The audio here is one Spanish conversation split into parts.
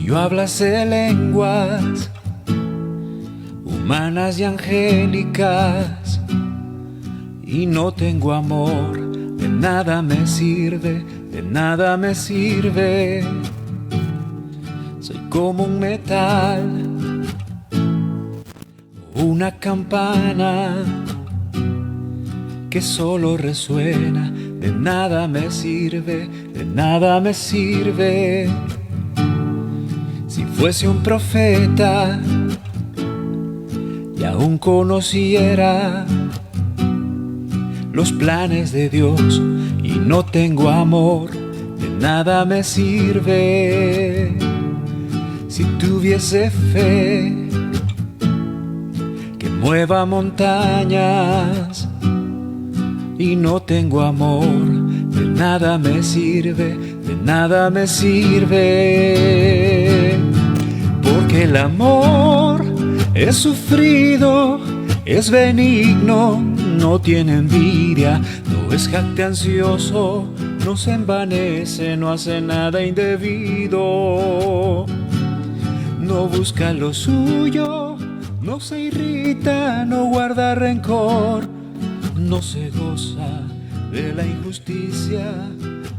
yo hablase lenguas humanas y angélicas y no tengo amor, de nada me sirve, de nada me sirve. Soy como un metal, una campana que solo resuena, de nada me sirve, de nada me sirve. Si fuese un profeta y aún conociera los planes de Dios y no tengo amor, de nada me sirve. Si tuviese fe que mueva montañas y no tengo amor, de nada me sirve, de nada me sirve. Porque el amor es sufrido, es benigno, no tiene envidia, no es jactancioso, no se envanece, no hace nada indebido. No busca lo suyo, no se irrita, no guarda rencor, no se goza de la injusticia,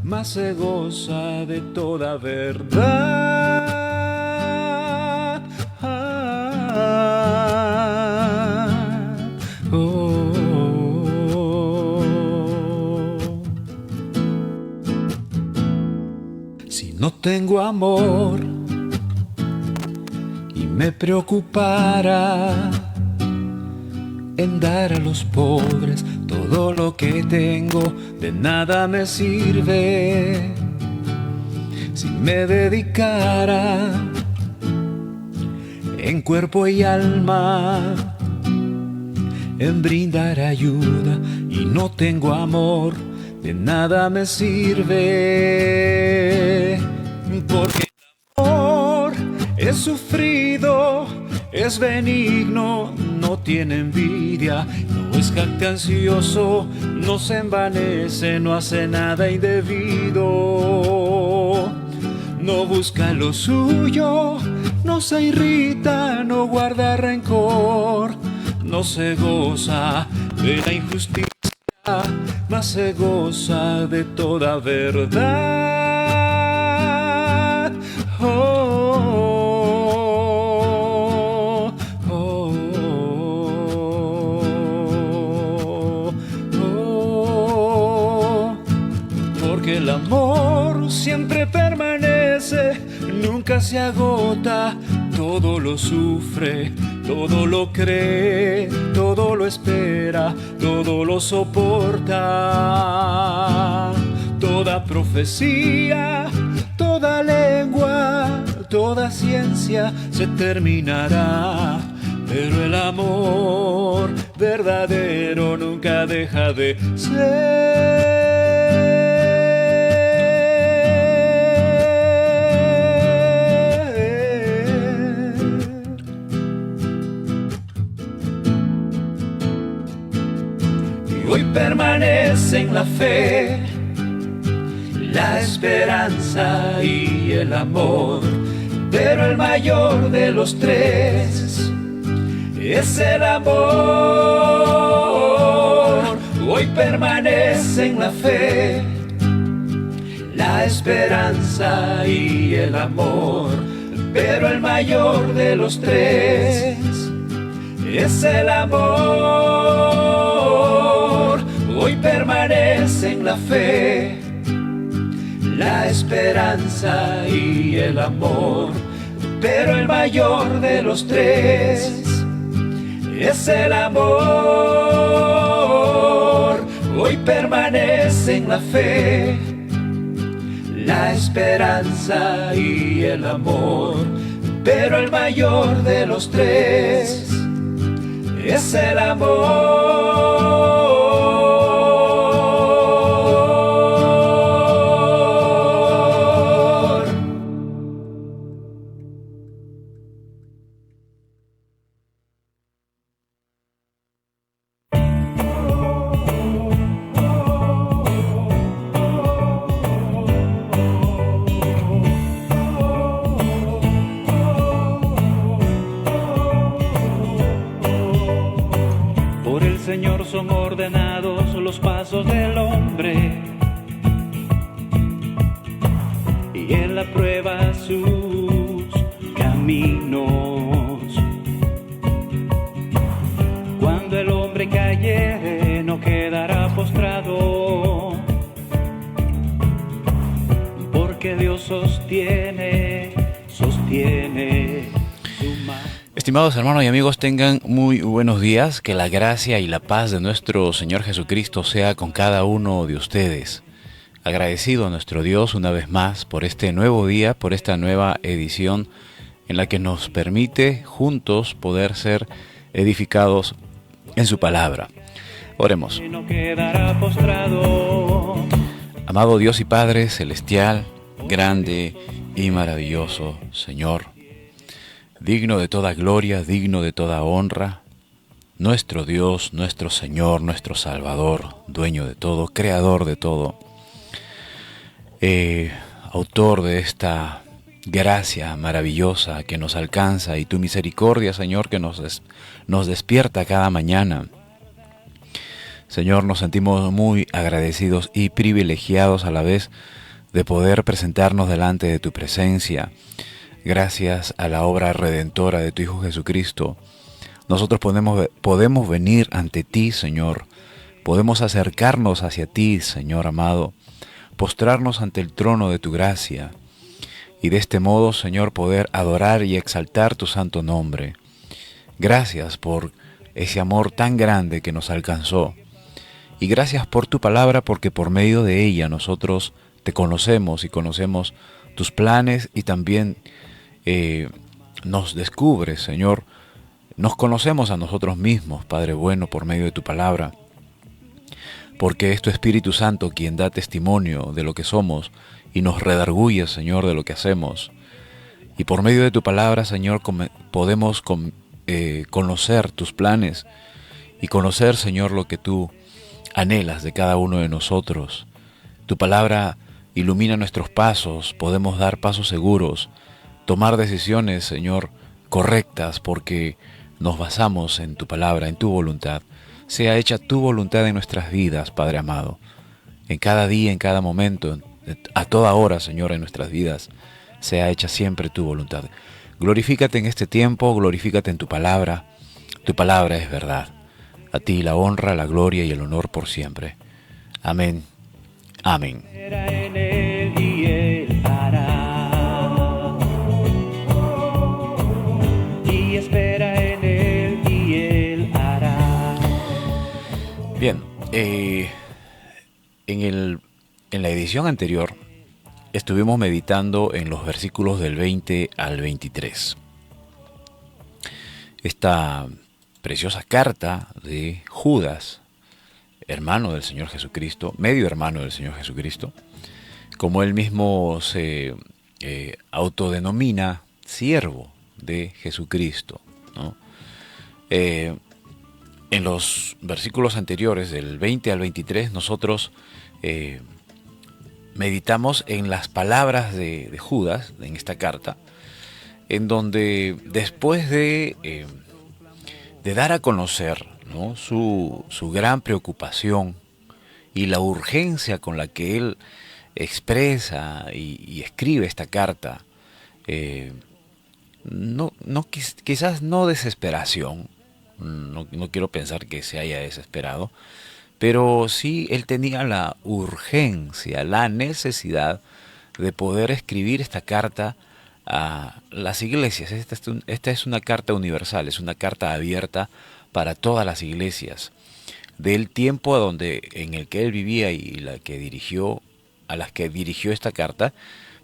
mas se goza de toda verdad. Si no tengo amor y me preocupara en dar a los pobres todo lo que tengo, de nada me sirve. Si me dedicara en cuerpo y alma en brindar ayuda y no tengo amor, de nada me sirve. Porque el amor es sufrido, es benigno, no tiene envidia, no es jactancioso, no se envanece, no hace nada indebido. No busca lo suyo, no se irrita, no guarda rencor, no se goza de la injusticia, mas se goza de toda verdad. Porque el amor siempre permanece, nunca se agota, todo lo sufre, todo lo cree, todo lo espera, todo lo soporta. Toda profecía, toda lengua, toda ciencia se terminará, pero el amor verdadero nunca deja de ser. Hoy permanece en la fe, la esperanza y el amor, pero el mayor de los tres es el amor. Hoy permanece en la fe, la esperanza y el amor, pero el mayor de los tres es el amor. Hoy permanece en la fe, la esperanza y el amor, pero el mayor de los tres es el amor. Hoy permanece en la fe, la esperanza y el amor, pero el mayor de los tres es el amor. los pasos del hombre y Él aprueba sus caminos. Cuando el hombre cayere, no quedará postrado, porque Dios sostiene su mano. Estimados hermanos y amigos, tengan muy buenos días. Que la gracia y la paz de nuestro Señor Jesucristo sea con cada uno de ustedes. Agradecido a nuestro Dios una vez más por este nuevo día, por esta nueva edición en la que nos permite juntos poder ser edificados en su palabra. Oremos. Amado Dios y Padre celestial, grande y maravilloso Señor, digno de toda gloria, digno de toda honra, nuestro Dios, nuestro Señor, nuestro Salvador, dueño de todo, creador de todo, autor de esta gracia maravillosa que nos alcanza, y tu misericordia, Señor, que nos despierta cada mañana. Señor, nos sentimos muy agradecidos y privilegiados a la vez de poder presentarnos delante de tu presencia. Gracias a la obra redentora de tu Hijo Jesucristo, nosotros podemos venir ante ti, Señor. Podemos acercarnos hacia ti, Señor amado, postrarnos ante el trono de tu gracia, y de este modo, Señor, poder adorar y exaltar tu santo nombre. Gracias por ese amor tan grande que nos alcanzó, y gracias por tu palabra, porque por medio de ella nosotros te conocemos y conocemos tus planes, y también nos descubres, Señor. Nos conocemos a nosotros mismos, Padre bueno, por medio de tu palabra, porque es tu Espíritu Santo quien da testimonio de lo que somos y nos redarguye, Señor, de lo que hacemos. Y por medio de tu palabra, Señor, podemos conocer tus planes y conocer, Señor, lo que tú anhelas de cada uno de nosotros. Tu palabra ilumina nuestros pasos, podemos dar pasos seguros, tomar decisiones, Señor, correctas, porque nos basamos en tu palabra, en tu voluntad. Sea hecha tu voluntad en nuestras vidas, Padre amado, en cada día, en cada momento, a toda hora, Señor, en nuestras vidas, sea hecha siempre tu voluntad. Glorifícate en este tiempo, glorifícate en tu palabra es verdad. A ti la honra, la gloria y el honor por siempre. Amén. Amén. Bien, en la edición anterior estuvimos meditando en los versículos del 20 al 23. Esta preciosa carta de Judas, hermano del Señor Jesucristo, medio hermano del Señor Jesucristo, como él mismo se autodenomina, siervo de Jesucristo, ¿no? En los versículos anteriores, del 20 al 23, nosotros meditamos en las palabras de Judas, en esta carta, en donde después de dar a conocer, ¿no?, su gran preocupación y la urgencia con la que él expresa y escribe esta carta, quizás no desesperación, no quiero pensar que se haya desesperado, pero sí él tenía la urgencia, la necesidad de poder escribir esta carta a las iglesias. Esta es una carta universal, es una carta abierta para todas las iglesias del tiempo en el que él vivía y a las que dirigió esta carta,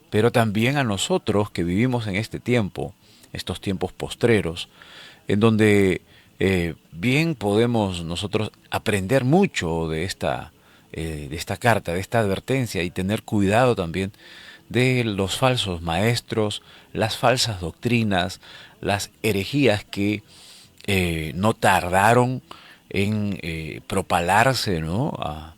pero también a nosotros que vivimos en este tiempo, estos tiempos postreros, en donde bien podemos nosotros aprender mucho de esta carta, de esta advertencia, y tener cuidado también de los falsos maestros, las falsas doctrinas, las herejías que no tardaron en propalarse, ¿no?, a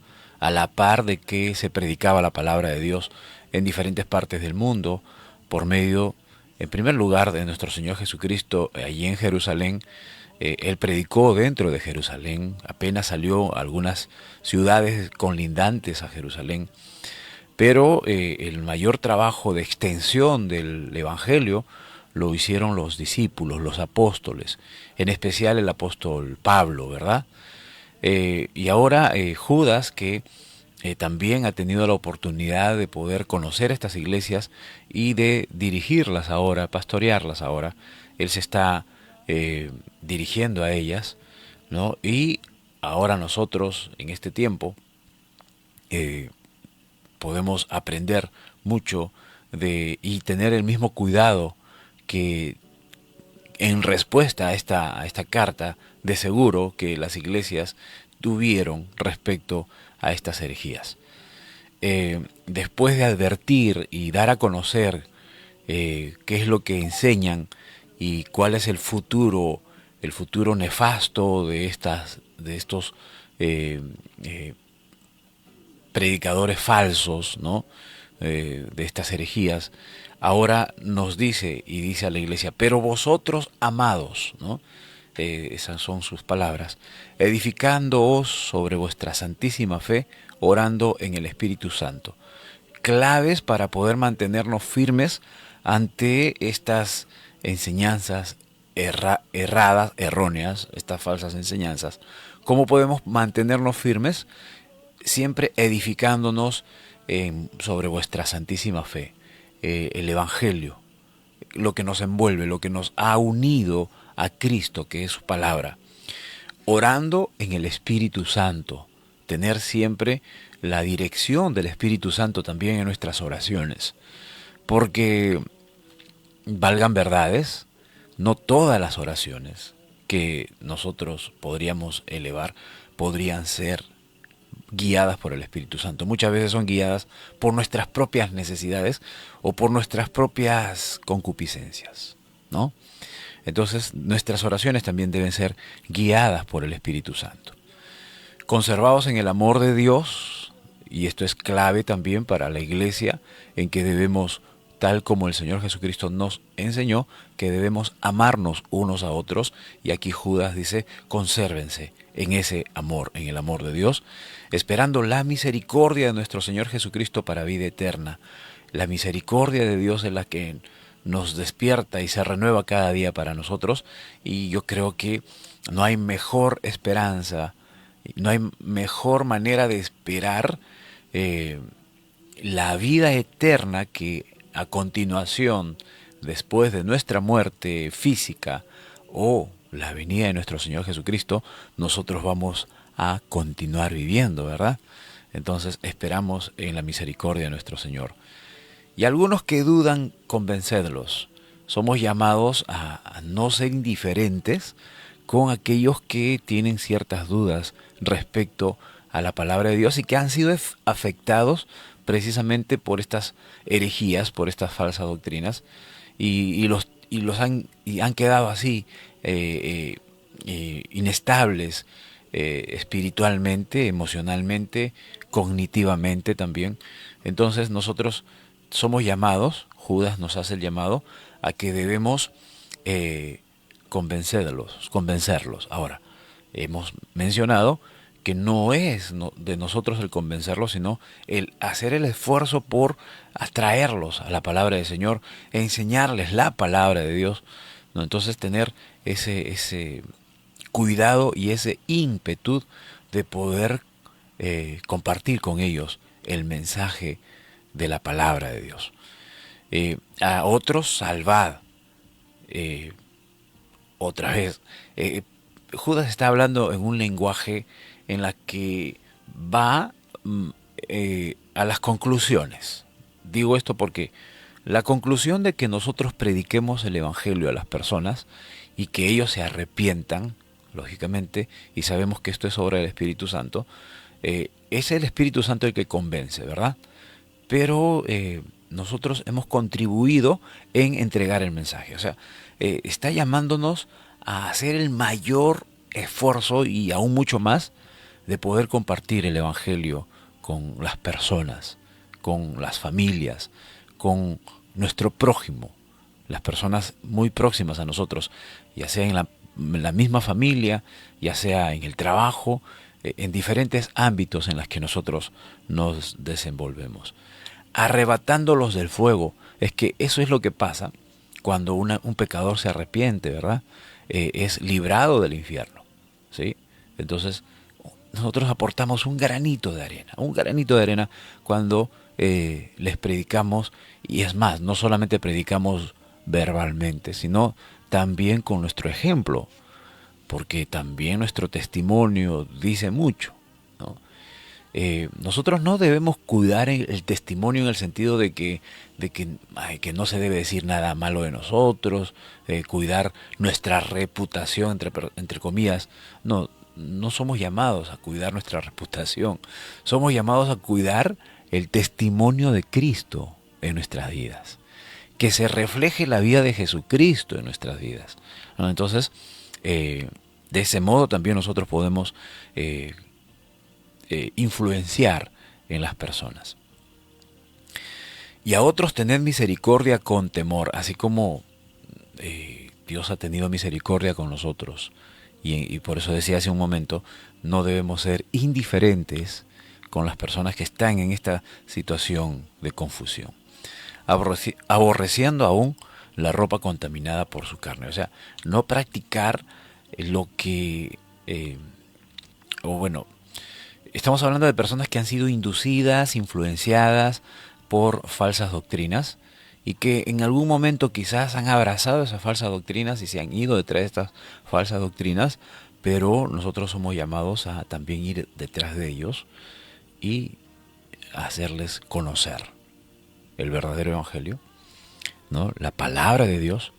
la par de que se predicaba la palabra de Dios en diferentes partes del mundo, por medio, en primer lugar, de nuestro Señor Jesucristo allí en Jerusalén, Él predicó dentro de Jerusalén, apenas salió a algunas ciudades conlindantes a Jerusalén, pero el mayor trabajo de extensión del Evangelio lo hicieron los discípulos, los apóstoles, en especial el apóstol Pablo, ¿verdad? Y ahora Judas, que también ha tenido la oportunidad de poder conocer estas iglesias y de dirigirlas ahora, pastorearlas ahora, él se está dirigiendo a ellas, ¿no? Y ahora nosotros, en este tiempo, podemos aprender mucho y tener el mismo cuidado que en respuesta a esta carta, de seguro que las iglesias tuvieron respecto a estas herejías. Después de advertir y dar a conocer qué es lo que enseñan y cuál es el futuro nefasto de estos predicadores falsos, ¿no? De estas herejías, ahora nos dice y dice a la iglesia, pero vosotros, amados, ¿no? Esas son sus palabras, edificándoos sobre vuestra santísima fe, orando en el Espíritu Santo. Claves para poder mantenernos firmes ante estas enseñanzas erradas, erróneas, estas falsas enseñanzas. ¿Cómo podemos mantenernos firmes? Siempre edificándonos sobre vuestra santísima fe, el Evangelio, lo que nos envuelve, lo que nos ha unido a Cristo, que es su palabra. Orando en el Espíritu Santo, tener siempre la dirección del Espíritu Santo también en nuestras oraciones, porque valgan verdades, no todas las oraciones que nosotros podríamos elevar podrían ser guiadas por el Espíritu Santo. Muchas veces son guiadas por nuestras propias necesidades o por nuestras propias concupiscencias, ¿no? Entonces, nuestras oraciones también deben ser guiadas por el Espíritu Santo. Conservados en el amor de Dios, y esto es clave también para la iglesia, en que debemos, tal como el Señor Jesucristo nos enseñó, que debemos amarnos unos a otros, y aquí Judas dice, consérvense en ese amor, en el amor de Dios, esperando la misericordia de nuestro Señor Jesucristo para vida eterna. La misericordia de Dios es la que nos despierta y se renueva cada día para nosotros, y yo creo que no hay mejor esperanza, no hay mejor manera de esperar la vida eterna que a continuación, después de nuestra muerte física o la venida de nuestro Señor Jesucristo, nosotros vamos a continuar viviendo, ¿verdad? Entonces esperamos en la misericordia de nuestro Señor. Y algunos que dudan, convencedlos. Somos llamados a no ser indiferentes con aquellos que tienen ciertas dudas respecto a la palabra de Dios y que han sido afectados precisamente por estas herejías, por estas falsas doctrinas, y han quedado así inestables espiritualmente, emocionalmente, cognitivamente también. Entonces nosotros somos llamados, Judas nos hace el llamado a que debemos convencerlos. Ahora, hemos mencionado que no es de nosotros el convencerlos, sino el hacer el esfuerzo por atraerlos a la palabra del Señor, enseñarles la palabra de Dios, ¿no? Entonces tener ese cuidado y ese ímpetu de poder compartir con ellos el mensaje de la palabra de Dios. A otros salvad. Otra vez, Judas está hablando en un lenguaje en la que va a las conclusiones. Digo esto porque la conclusión de que nosotros prediquemos el Evangelio a las personas y que ellos se arrepientan, lógicamente, y sabemos que esto es obra del Espíritu Santo, es el Espíritu Santo el que convence, ¿verdad? Pero nosotros hemos contribuido en entregar el mensaje. O sea, está llamándonos a hacer el mayor esfuerzo y aún mucho más de poder compartir el Evangelio con las personas, con las familias, con nuestro prójimo, las personas muy próximas a nosotros, ya sea en la la misma familia, ya sea en el trabajo, en diferentes ámbitos en los que nosotros nos desenvolvemos. Arrebatándolos del fuego. Es que eso es lo que pasa cuando un pecador se arrepiente, ¿verdad? Es librado del infierno, ¿sí? Entonces, nosotros aportamos un granito de arena cuando les predicamos, y es más, no solamente predicamos verbalmente, sino también con nuestro ejemplo, porque también nuestro testimonio dice mucho, ¿no? Nosotros no debemos cuidar el testimonio en el sentido que no se debe decir nada malo de nosotros, cuidar nuestra reputación, entre comillas. No, no somos llamados a cuidar nuestra reputación, somos llamados a cuidar el testimonio de Cristo en nuestras vidas, que se refleje la vida de Jesucristo en nuestras vidas, ¿no? Entonces, de ese modo también nosotros podemos influenciar en las personas. Y a otros tener misericordia con temor, así como Dios ha tenido misericordia con nosotros. Y por eso decía hace un momento, no debemos ser indiferentes con las personas que están en esta situación de confusión, aborreciendo aún la ropa contaminada por su carne. O sea, no practicar lo que, estamos hablando de personas que han sido inducidas, influenciadas por falsas doctrinas, y que en algún momento quizás han abrazado esas falsas doctrinas y se han ido detrás de estas falsas doctrinas, pero nosotros somos llamados a también ir detrás de ellos y hacerles conocer el verdadero evangelio, ¿no? La palabra de Dios,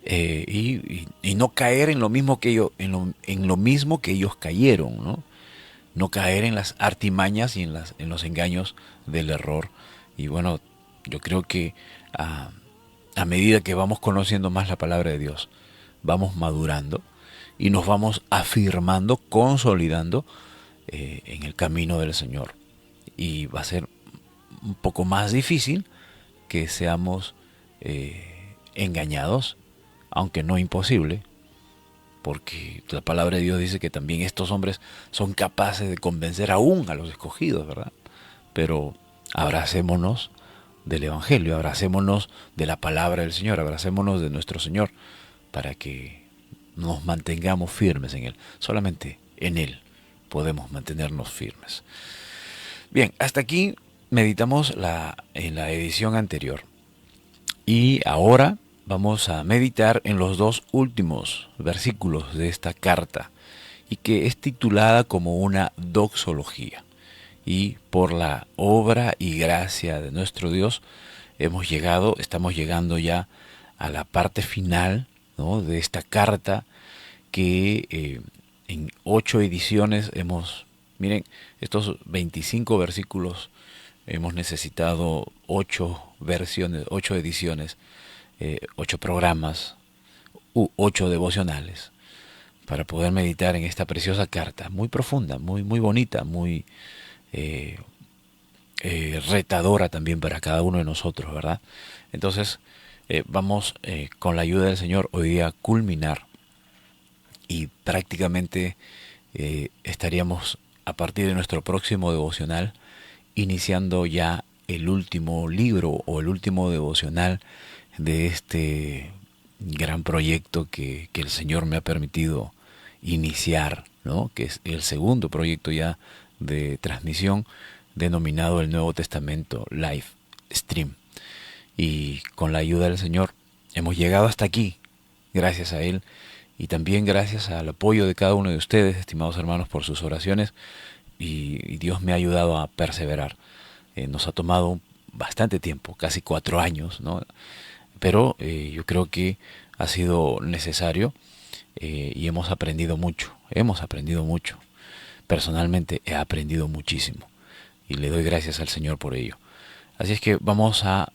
y no caer en lo mismo que ellos, en lo mismo que ellos cayeron, ¿no? No caer en las artimañas y en los engaños del error. Y bueno, yo creo que a medida que vamos conociendo más la palabra de Dios, vamos madurando y nos vamos afirmando, consolidando en el camino del Señor. Y va a ser un poco más difícil que seamos engañados, aunque no imposible, porque la palabra de Dios dice que también estos hombres son capaces de convencer aún a los escogidos, ¿verdad? Pero abracémonos del Evangelio, abracémonos de la palabra del Señor, abracémonos de nuestro Señor, para que nos mantengamos firmes en Él. Solamente en Él podemos mantenernos firmes. Bien, hasta aquí meditamos en la edición anterior. Y ahora vamos a meditar en los dos últimos versículos de esta carta, y que es titulada como una doxología. Y por la obra y gracia de nuestro Dios estamos llegando ya a la parte final, ¿no?, de esta carta, que en 8 ediciones miren, estos 25 versículos hemos necesitado 8 versiones, 8 ediciones, 8 programas, 8 devocionales, para poder meditar en esta preciosa carta, muy profunda, muy, muy bonita, muy retadora también para cada uno de nosotros, ¿verdad? Entonces vamos con la ayuda del Señor hoy día a culminar, y prácticamente estaríamos a partir de nuestro próximo devocional iniciando ya el último libro o el último devocional de este gran proyecto que el Señor me ha permitido iniciar, ¿no?, que es el segundo proyecto ya de transmisión, denominado el Nuevo Testamento Live Stream. Y con la ayuda del Señor hemos llegado hasta aquí, gracias a Él, y también gracias al apoyo de cada uno de ustedes, estimados hermanos, por sus oraciones, y Dios me ha ayudado a perseverar. Nos ha tomado bastante tiempo, casi 4 años, ¿no? Pero yo creo que ha sido necesario, y hemos aprendido mucho. Personalmente he aprendido muchísimo, y le doy gracias al Señor por ello. Así es que vamos a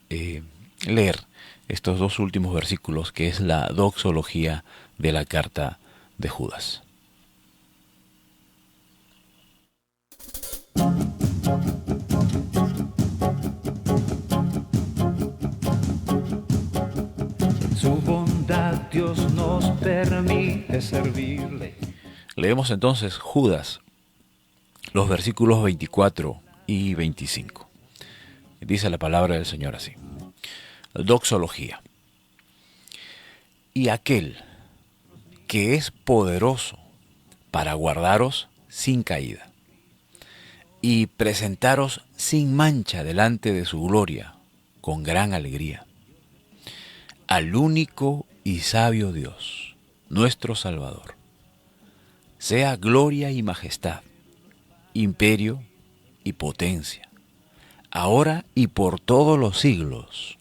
leer estos 2 últimos versículos, que es la doxología de la carta de Judas. Su bondad Dios nos permite de servirle. Leemos entonces Judas, los versículos 24 y 25. Dice la palabra del Señor así. Doxología. Y aquel que es poderoso para guardaros sin caída y presentaros sin mancha delante de su gloria con gran alegría, al único y sabio Dios, nuestro Salvador, sea gloria y majestad, imperio y potencia, ahora y por todos los siglos.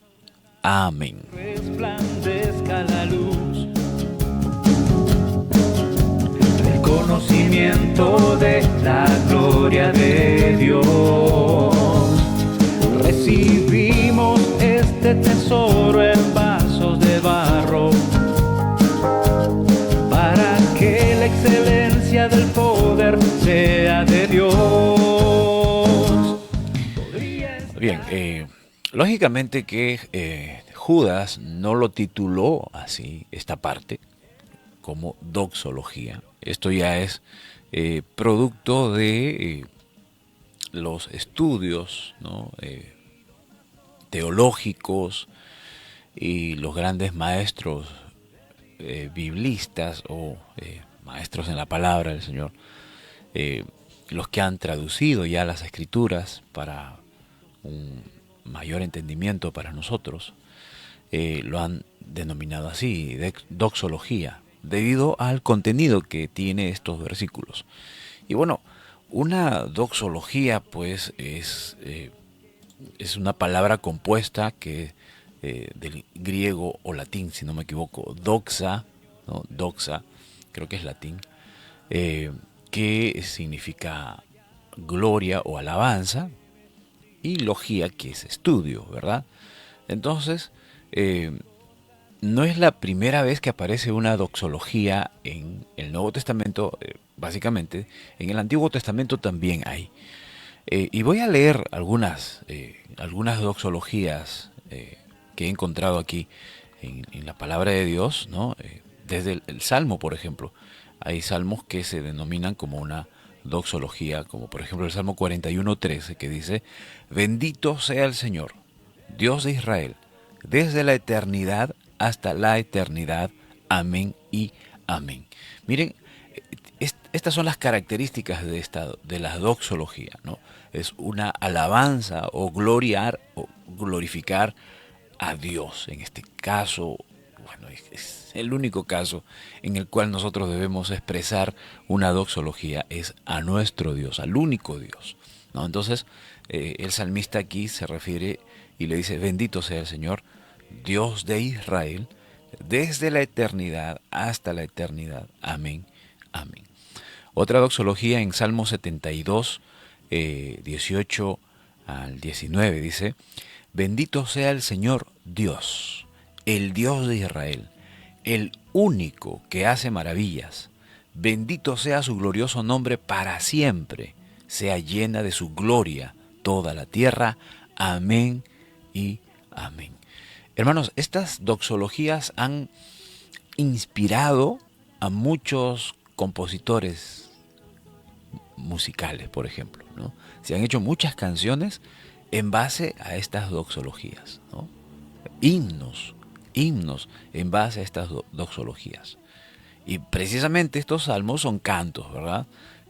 Amén. Resplandezca la luz del conocimiento de la gloria de Dios. Recibimos este tesoro en vasos de barro para que la excelencia del poder sea de Dios. Bien, lógicamente que Judas no lo tituló así, esta parte, como doxología. Esto ya es producto de los estudios, ¿no? Teológicos y los grandes maestros biblistas o maestros en la palabra del Señor, los que han traducido ya las escrituras para un mayor entendimiento para nosotros, lo han denominado así, doxología, debido al contenido que tiene estos versículos. Y bueno, una doxología pues es una palabra compuesta que del griego o latín, si no me equivoco, doxa, ¿no? Doxa, creo que es latín, que significa gloria o alabanza, y logía, que es estudio, ¿verdad? Entonces, no es la primera vez que aparece una doxología en el Nuevo Testamento. Básicamente, en el Antiguo Testamento también hay. Y voy a leer algunas doxologías que he encontrado aquí en la palabra de Dios, ¿no? Desde el Salmo, por ejemplo. Hay salmos que se denominan como una doxología, como por ejemplo el Salmo 41:13, que dice: bendito sea el Señor, Dios de Israel, desde la eternidad hasta la eternidad. Amén y amén. Miren, estas son las características de la doxología, ¿no? Es una alabanza o glorificar a Dios. En este caso, bueno, es el único caso en el cual nosotros debemos expresar una doxología, es a nuestro Dios, al único Dios, ¿no? Entonces, el salmista aquí se refiere y le dice: bendito sea el Señor, Dios de Israel, desde la eternidad hasta la eternidad. Amén, amén. Otra doxología en Salmo 72, 18 al 19 dice: bendito sea el Señor Dios, el Dios de Israel, el único que hace maravillas. Bendito sea su glorioso nombre para siempre. Sea llena de su gloria toda la tierra. Amén y amén. Hermanos, estas doxologías han inspirado a muchos compositores musicales, por ejemplo, ¿no? Se han hecho muchas canciones en base a estas doxologías, ¿no? Himnos en base a estas doxologías. Y precisamente estos salmos son cantos, ¿verdad?,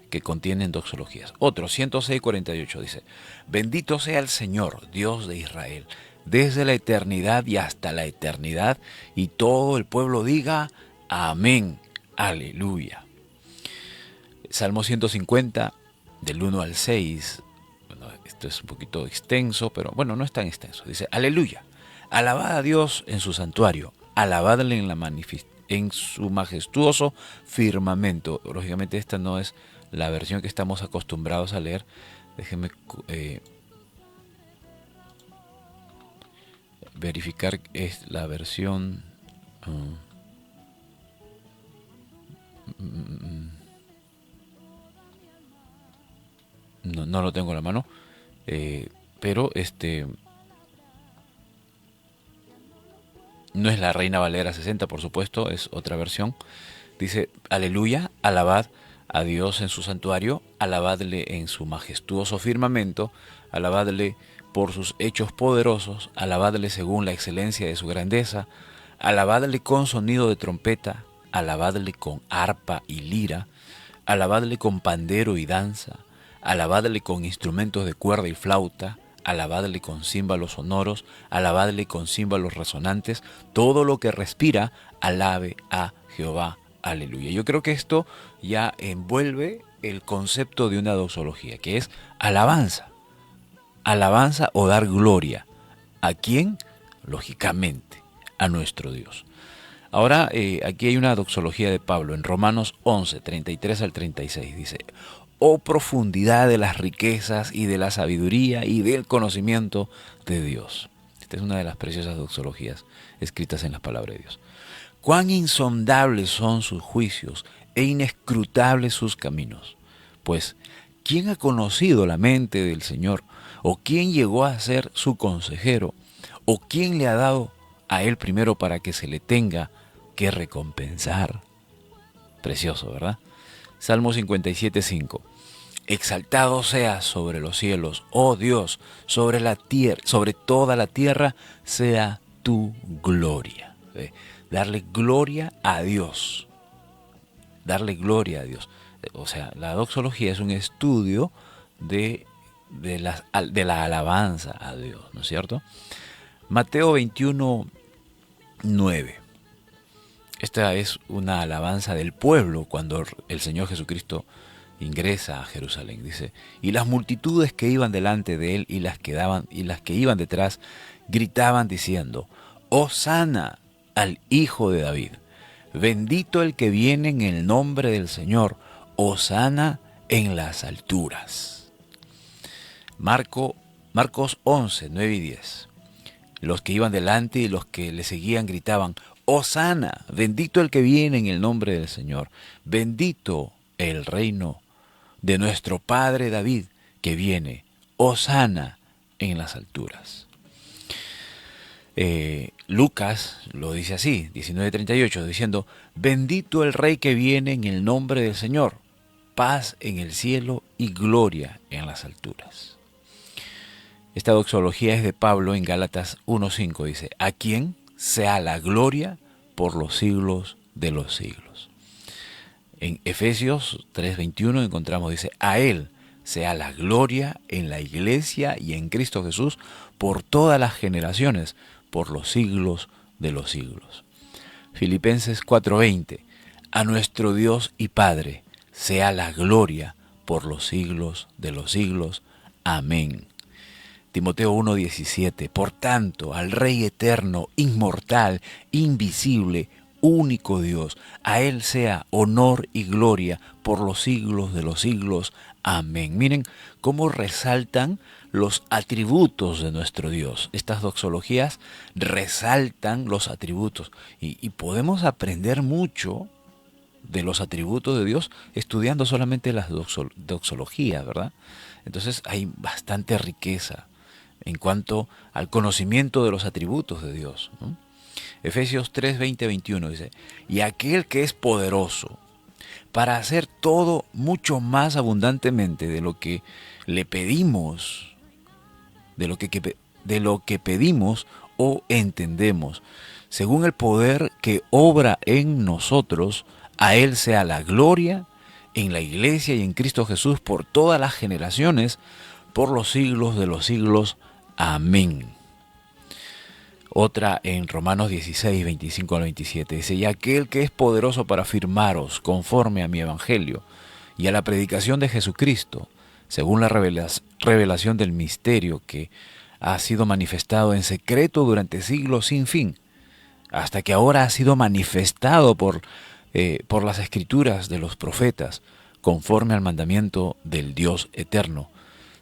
que contienen doxologías. Otro, 106:48 dice: bendito sea el Señor, Dios de Israel, desde la eternidad y hasta la eternidad. Y todo el pueblo diga: amén, aleluya. Salmo 150, del 1 al 6. Bueno, esto es un poquito extenso, pero bueno, no es tan extenso. Dice: aleluya, alabad a Dios en su santuario, alabadle en su majestuoso firmamento. Lógicamente esta no es la versión que estamos acostumbrados a leer. Déjenme verificar, es la versión... no lo tengo en la mano, pero no es la Reina Valera 60, por supuesto, es otra versión. Dice, aleluya, alabad a Dios en su santuario, alabadle en su majestuoso firmamento, alabadle por sus hechos poderosos, alabadle según la excelencia de su grandeza, alabadle con sonido de trompeta, alabadle con arpa y lira, alabadle con pandero y danza, alabadle con instrumentos de cuerda y flauta, alabadle con címbalos sonoros, alabadle con címbalos resonantes, todo lo que respira, alabe a Jehová. Aleluya. Yo creo que esto ya envuelve el concepto de una doxología, que es alabanza. Alabanza o dar gloria. ¿A quién? Lógicamente, a nuestro Dios. Ahora, aquí hay una doxología de Pablo en Romanos 11, 33 al 36. Dice, oh profundidad de las riquezas y de la sabiduría y del conocimiento de Dios. Esta es una de las preciosas doxologías escritas en la palabra de Dios. Cuán insondables son sus juicios e inescrutables sus caminos. Pues, ¿quién ha conocido la mente del Señor? ¿O quién llegó a ser su consejero? ¿O quién le ha dado a él primero para que se le tenga que recompensar? Precioso, ¿verdad? Salmo 57:5. Exaltado seas sobre los cielos, oh Dios, sobre la tierra, sobre toda la tierra sea tu gloria. Darle gloria a Dios. Darle gloria a Dios. O sea, la doxología es un estudio de la alabanza a Dios, ¿no es cierto? Mateo 21:9. Esta es una alabanza del pueblo cuando el Señor Jesucristo ingresa a Jerusalén. Dice, y las multitudes que iban delante de él y las que iban detrás gritaban diciendo, Hosana al Hijo de David, bendito el que viene en el nombre del Señor, Hosana en las alturas. Marcos 11, 9 y 10. Los que iban delante y los que le seguían gritaban, Hosana, bendito el que viene en el nombre del Señor, bendito el reino de nuestro Padre David que viene, Hosana en las alturas. Lucas lo dice así, 19:38, diciendo, bendito el Rey que viene en el nombre del Señor, paz en el cielo y gloria en las alturas. Esta doxología es de Pablo en Gálatas 1:5, dice, a quien sea la gloria por los siglos de los siglos. En Efesios 3:21 encontramos, dice, a él sea la gloria en la iglesia y en Cristo Jesús por todas las generaciones, por los siglos de los siglos. Filipenses 4:20, a nuestro Dios y Padre sea la gloria por los siglos de los siglos. Amén. Timoteo 1:17, por tanto, al Rey eterno, inmortal, invisible, único Dios, a Él sea honor y gloria por los siglos de los siglos. Amén. Miren cómo resaltan los atributos de nuestro Dios. Estas doxologías resaltan los atributos y podemos aprender mucho de los atributos de Dios estudiando solamente las doxologías, ¿verdad? Entonces hay bastante riqueza en cuanto al conocimiento de los atributos de Dios, ¿no? Efesios 3:20-21 dice, y aquel que es poderoso para hacer todo mucho más abundantemente de lo que le pedimos, de lo que pedimos o entendemos, según el poder que obra en nosotros, a Él sea la gloria en la iglesia y en Cristo Jesús por todas las generaciones, por los siglos de los siglos. Amén. Otra en Romanos 16:25-27 dice, y aquel que es poderoso para afirmaros conforme a mi evangelio y a la predicación de Jesucristo, según la revelación del misterio que ha sido manifestado en secreto durante siglos sin fin, hasta que ahora ha sido manifestado por las escrituras de los profetas, conforme al mandamiento del Dios eterno.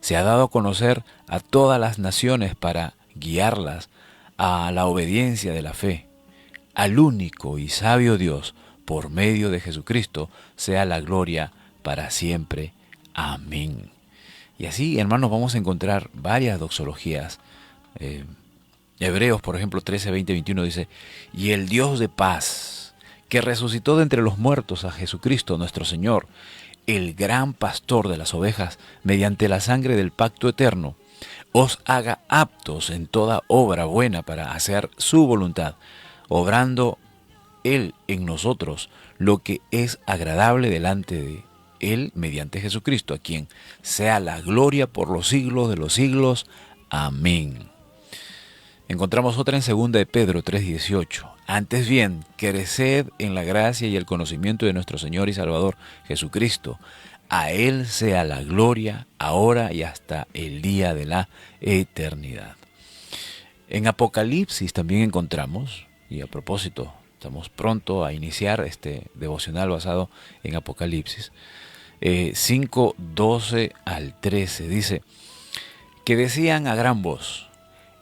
Se ha dado a conocer a todas las naciones para guiarlas a la obediencia de la fe. Al único y sabio Dios, por medio de Jesucristo, sea la gloria para siempre. Amén. Y así, hermanos, vamos a encontrar varias doxologías. Hebreos, por ejemplo, 13:20-21 dice, y el Dios de paz, que resucitó de entre los muertos a Jesucristo nuestro Señor, el gran pastor de las ovejas, mediante la sangre del pacto eterno, os haga aptos en toda obra buena para hacer su voluntad, obrando Él en nosotros lo que es agradable delante de Él mediante Jesucristo, a quien sea la gloria por los siglos de los siglos. Amén. Encontramos otra en 2 de Pedro 3:18. Antes bien, creced en la gracia y el conocimiento de nuestro Señor y Salvador Jesucristo. A Él sea la gloria, ahora y hasta el día de la eternidad. En Apocalipsis también encontramos, y a propósito, estamos pronto a iniciar este devocional basado en Apocalipsis, 5:12 al 13, dice, que decían a gran voz,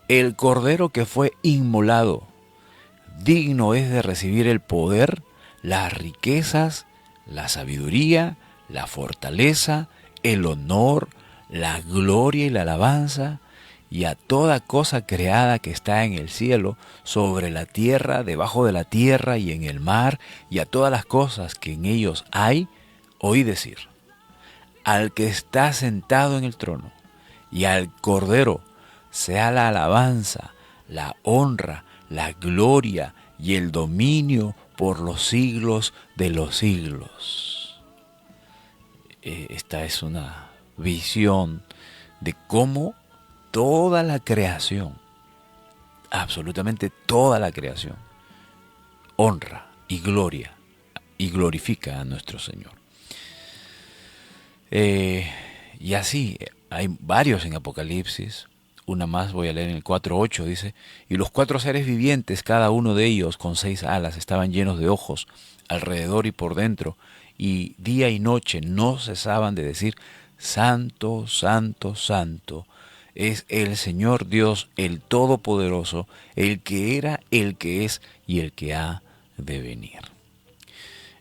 el Cordero que fue inmolado, digno es de recibir el poder, las riquezas, la sabiduría, la fortaleza, el honor, la gloria y la alabanza, y a toda cosa creada que está en el cielo, sobre la tierra, debajo de la tierra y en el mar, y a todas las cosas que en ellos hay, oí decir, al que está sentado en el trono, y al Cordero, sea la alabanza, la honra, la gloria y el dominio por los siglos de los siglos. Esta es una visión de cómo toda la creación, absolutamente toda la creación, honra y gloria y glorifica a nuestro Señor. Y así, hay varios en Apocalipsis. Una más voy a leer en el 4:8, dice, y los 4 seres vivientes, cada uno de ellos con 6 alas, estaban llenos de ojos alrededor y por dentro, y día y noche no cesaban de decir, Santo, Santo, Santo, es el Señor Dios, el Todopoderoso, el que era, el que es y el que ha de venir.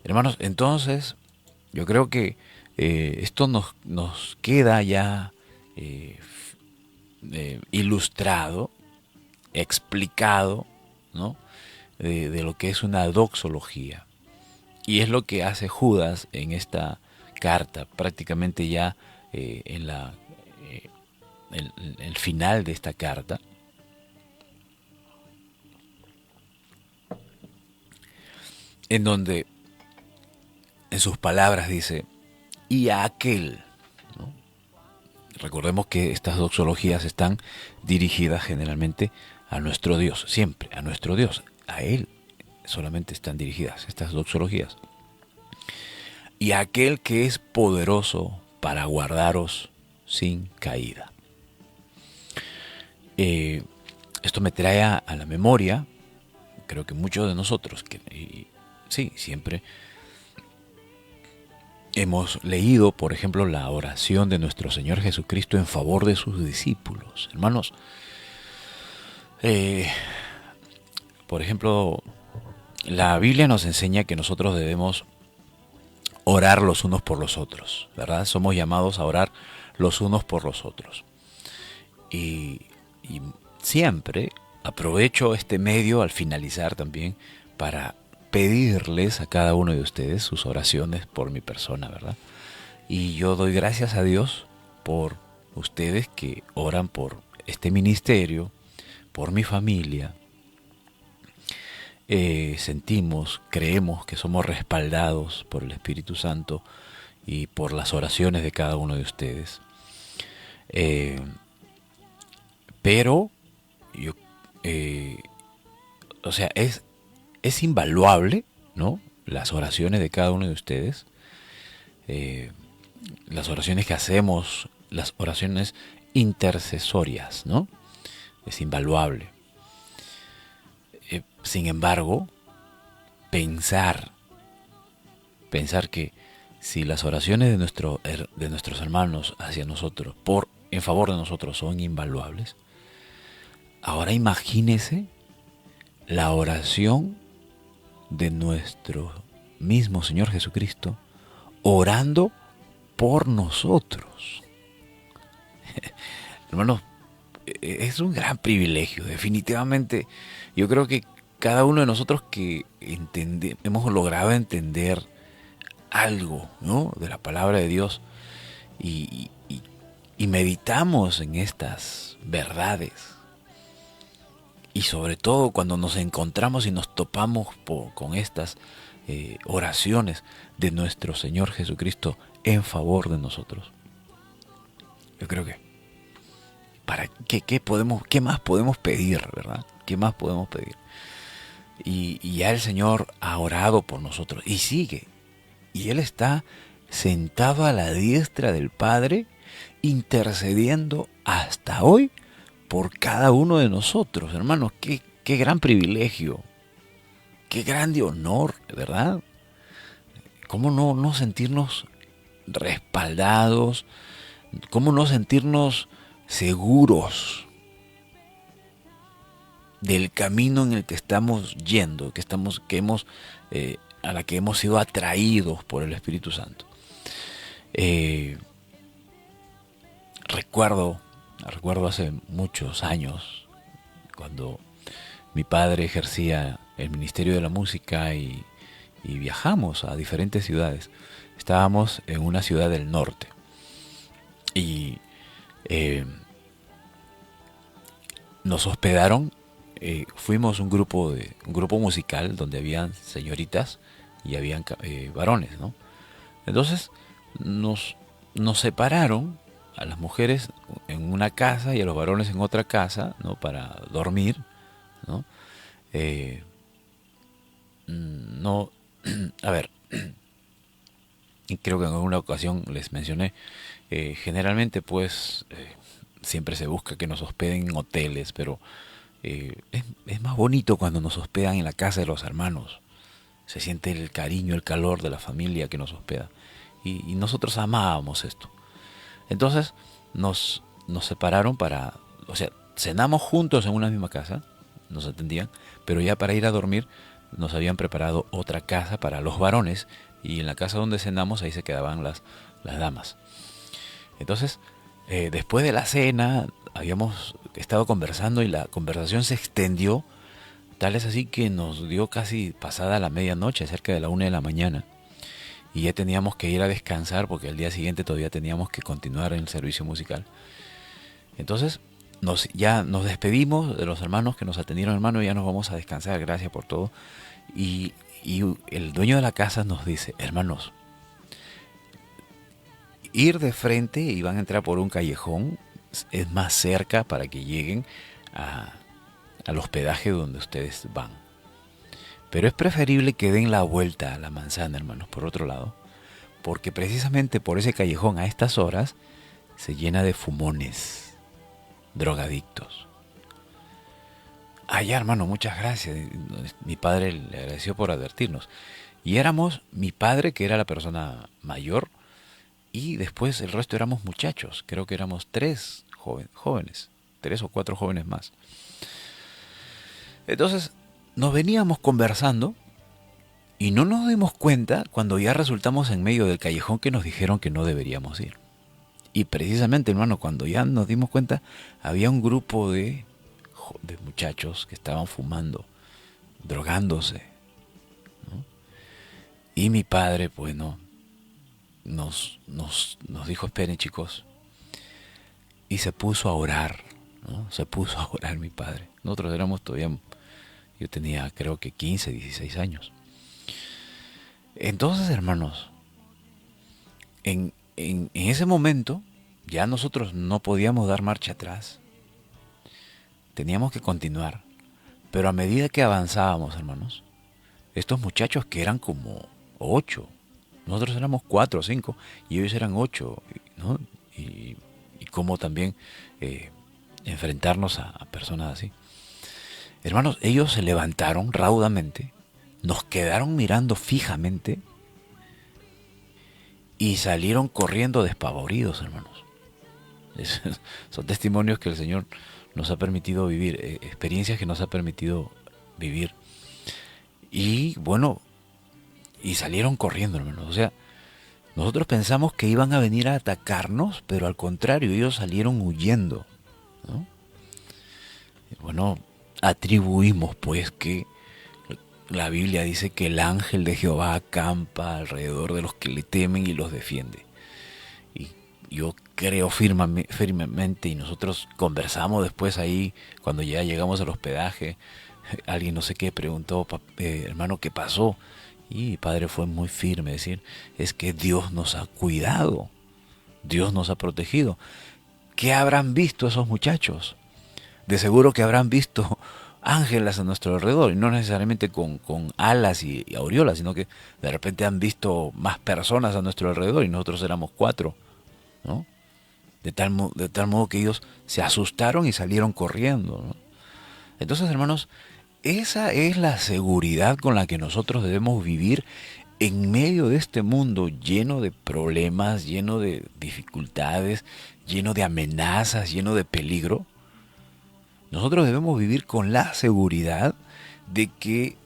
Hermanos, entonces, yo creo que esto nos queda ya ilustrado, explicado, ¿no? De lo que es una doxología. Y es lo que hace Judas en esta carta, prácticamente ya en el final de esta carta. En donde en sus palabras dice, y a aquel, ¿no? Recordemos que estas doxologías están dirigidas generalmente a nuestro Dios, siempre a nuestro Dios, a Él solamente están dirigidas estas doxologías. Y a aquel que es poderoso para guardaros sin caída. Esto me trae a la memoria, creo que muchos de nosotros, sí, siempre hemos leído, por ejemplo, la oración de nuestro Señor Jesucristo en favor de sus discípulos. Hermanos, por ejemplo, la Biblia nos enseña que nosotros debemos orar los unos por los otros, ¿verdad? Somos llamados a orar los unos por los otros. Y siempre aprovecho este medio al finalizar también para pedirles a cada uno de ustedes sus oraciones por mi persona, ¿verdad? Y yo doy gracias a Dios por ustedes que oran por este ministerio, por mi familia. Sentimos, creemos que somos respaldados por el Espíritu Santo y por las oraciones de cada uno de ustedes. Pero yo, o sea, es invaluable, ¿no? Las oraciones de cada uno de ustedes, las oraciones que hacemos, las oraciones intercesorias, ¿no? Es invaluable. Sin embargo, pensar que si las oraciones de nuestros hermanos hacia nosotros, en favor de nosotros, son invaluables, ahora imagínese la oración de nuestro mismo Señor Jesucristo orando por nosotros. Hermanos, es un gran privilegio, definitivamente. Yo creo que cada uno de nosotros que hemos logrado entender algo, ¿no?, de la palabra de Dios y meditamos en estas verdades. Y sobre todo cuando nos encontramos y nos topamos con estas oraciones de nuestro Señor Jesucristo en favor de nosotros. Yo creo que ¿qué más podemos pedir, verdad? ¿Qué más podemos pedir? Y ya el Señor ha orado por nosotros y sigue. Y Él está sentado a la diestra del Padre, intercediendo hasta hoy por cada uno de nosotros, hermanos. Qué gran privilegio, qué grande honor, ¿verdad? ¿Cómo no sentirnos respaldados? ¿Cómo no sentirnos seguros del camino en el que estamos yendo, a la que hemos sido atraídos por el Espíritu Santo? Recuerdo hace muchos años, cuando mi padre ejercía el ministerio de la música y viajamos a diferentes ciudades. Estábamos en una ciudad del norte y nos hospedaron. Fuimos un grupo musical donde habían señoritas y habían varones, ¿no? Entonces nos separaron a las mujeres en una casa y a los varones en otra casa, ¿no?, para dormir, ¿no? No, a ver, y creo que en alguna ocasión les mencioné, generalmente pues siempre se busca que nos hospeden en hoteles, pero es más bonito cuando nos hospedan en la casa de los hermanos. Se siente el cariño, el calor de la familia que nos hospeda. Y nosotros amábamos esto. Entonces nos separaron o sea, cenamos juntos en una misma casa, nos atendían, pero ya para ir a dormir nos habían preparado otra casa para los varones, y en la casa donde cenamos ahí se quedaban las damas. Entonces, después de la cena habíamos estado conversando y la conversación se extendió, tal es así que nos dio casi pasada la medianoche, cerca de la 1 de la mañana, y ya teníamos que ir a descansar porque al día siguiente todavía teníamos que continuar en el servicio musical. Entonces ya nos despedimos de los hermanos que nos atendieron. Hermano, ya nos vamos a descansar, gracias por todo. Y el dueño de la casa nos dice: hermanos, ir de frente y van a entrar por un callejón, es más cerca para que lleguen al hospedaje donde ustedes van. Pero es preferible que den la vuelta a la manzana, hermanos, por otro lado, porque precisamente por ese callejón a estas horas se llena de fumones, drogadictos. Ya, hermano, muchas gracias. Mi padre le agradeció por advertirnos. Y éramos mi padre, que era la persona mayor, y después el resto éramos muchachos. Creo que éramos 3 jóvenes, 3 o 4 jóvenes más. Entonces nos veníamos conversando y no nos dimos cuenta cuando ya resultamos en medio del callejón que nos dijeron que no deberíamos ir. Y precisamente, hermano, cuando ya nos dimos cuenta, había un grupo de muchachos que estaban fumando, drogándose, ¿no? Y mi padre, pues, no, nos dijo: esperen, chicos. Y se puso a orar, ¿no? Se puso a orar mi padre. Nosotros éramos todavía, yo tenía creo que 15, 16 años. Entonces, hermanos, en ese momento ya nosotros no podíamos dar marcha atrás. Teníamos que continuar. Pero a medida que avanzábamos, hermanos, estos muchachos, que eran como 8, nosotros éramos 4 o 5 y ellos eran 8, ¿no? Y cómo también enfrentarnos a personas así. Hermanos, ellos se levantaron raudamente, nos quedaron mirando fijamente y salieron corriendo despavoridos, hermanos. Son testimonios que el Señor nos ha permitido vivir, experiencias que nos ha permitido vivir. Y bueno, y salieron corriendo, hermanos. O sea, nosotros pensamos que iban a venir a atacarnos, pero al contrario, ellos salieron huyendo, ¿no? Y bueno, atribuimos pues que la Biblia dice que el ángel de Jehová acampa alrededor de los que le temen y los defiende. Y yo creo firmemente, y nosotros conversamos después ahí, cuando ya llegamos al hospedaje, alguien no sé qué preguntó, hermano, ¿qué pasó? Y mi padre fue muy firme, decir, es que Dios nos ha cuidado, Dios nos ha protegido. ¿Qué habrán visto esos muchachos? De seguro que habrán visto ángeles a nuestro alrededor, y no necesariamente con alas y aureolas, sino que de repente han visto más personas a nuestro alrededor y nosotros éramos 4, ¿no? De tal modo que ellos se asustaron y salieron corriendo, ¿no? Entonces, hermanos, esa es la seguridad con la que nosotros debemos vivir en medio de este mundo lleno de problemas, lleno de dificultades, lleno de amenazas, lleno de peligro. Nosotros debemos vivir con la seguridad de que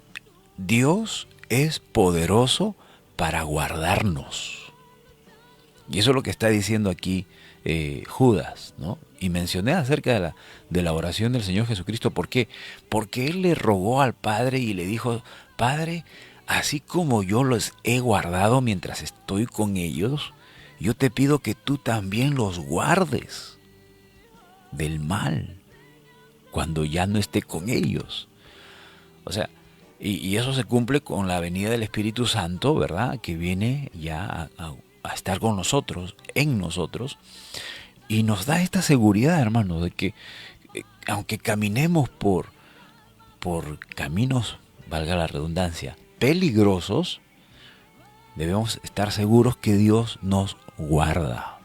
Dios es poderoso para guardarnos. Y eso es lo que está diciendo aquí Judas, ¿no? Y mencioné acerca de la oración del Señor Jesucristo. ¿Por qué? Porque Él le rogó al Padre y le dijo, Padre, así como yo los he guardado mientras estoy con ellos, yo te pido que tú también los guardes del mal cuando ya no esté con ellos. O sea, y eso se cumple con la venida del Espíritu Santo, ¿verdad? Que viene ya a estar con nosotros, en nosotros, y nos da esta seguridad, hermanos, de que aunque caminemos por caminos, valga la redundancia, peligrosos, debemos estar seguros que Dios nos guarda.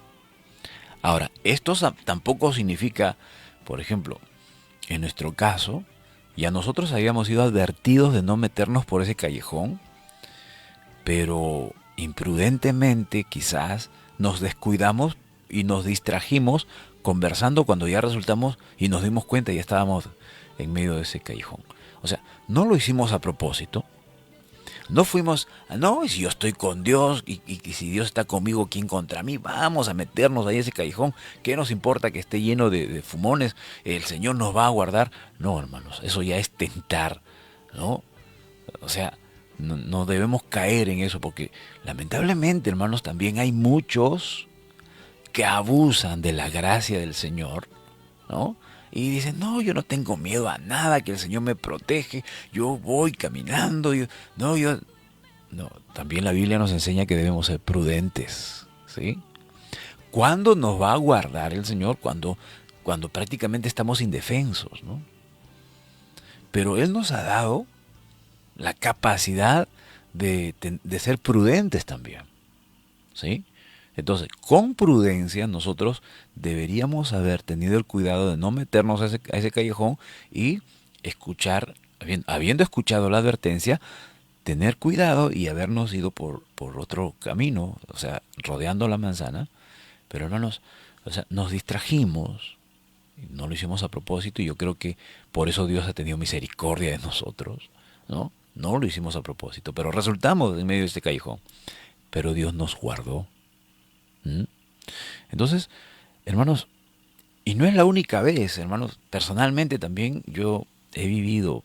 Ahora, esto tampoco significa, por ejemplo, en nuestro caso, ya nosotros habíamos sido advertidos de no meternos por ese callejón, pero imprudentemente quizás nos descuidamos y nos distrajimos conversando cuando ya resultamos y nos dimos cuenta y ya estábamos en medio de ese callejón. O sea, no lo hicimos a propósito. No fuimos, no, si yo estoy con Dios y si Dios está conmigo, ¿quién contra mí? Vamos a meternos ahí en ese callejón. ¿Qué nos importa que esté lleno de fumones? El Señor nos va a guardar. No, hermanos, eso ya es tentar, ¿no? O sea, no debemos caer en eso porque lamentablemente, hermanos, también hay muchos que abusan de la gracia del Señor, ¿no? Y dicen, no, yo no tengo miedo a nada, que el Señor me protege, yo voy caminando, no, también la Biblia nos enseña que debemos ser prudentes, ¿sí? ¿Cuándo nos va a guardar el Señor? Cuando prácticamente estamos indefensos, ¿no? Pero Él nos ha dado la capacidad de ser prudentes también, ¿sí? Entonces, con prudencia nosotros deberíamos haber tenido el cuidado de no meternos a ese callejón y escuchar, habiendo escuchado la advertencia, tener cuidado y habernos ido por otro camino, o sea, rodeando la manzana. Pero hermanos, o sea, nos distrajimos, no lo hicimos a propósito y yo creo que por eso Dios ha tenido misericordia de nosotros, ¿no? No lo hicimos a propósito, pero resultamos en medio de este callejón. Pero Dios nos guardó. Entonces, hermanos, y no es la única vez, hermanos, personalmente también yo he vivido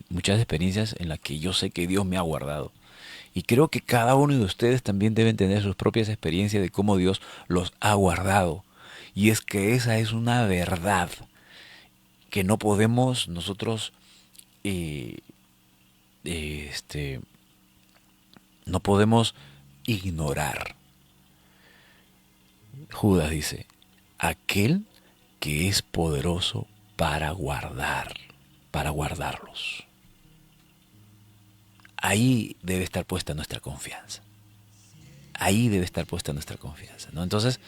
muchas experiencias en las que yo sé que Dios me ha guardado. Y creo que cada uno de ustedes también deben tener sus propias experiencias de cómo Dios los ha guardado. Y es que esa es una verdad que no podemos nosotros no podemos ignorar. Judas dice, aquel que es poderoso para guardarlos. Ahí debe estar puesta nuestra confianza. Ahí debe estar puesta nuestra confianza, ¿no? Entonces,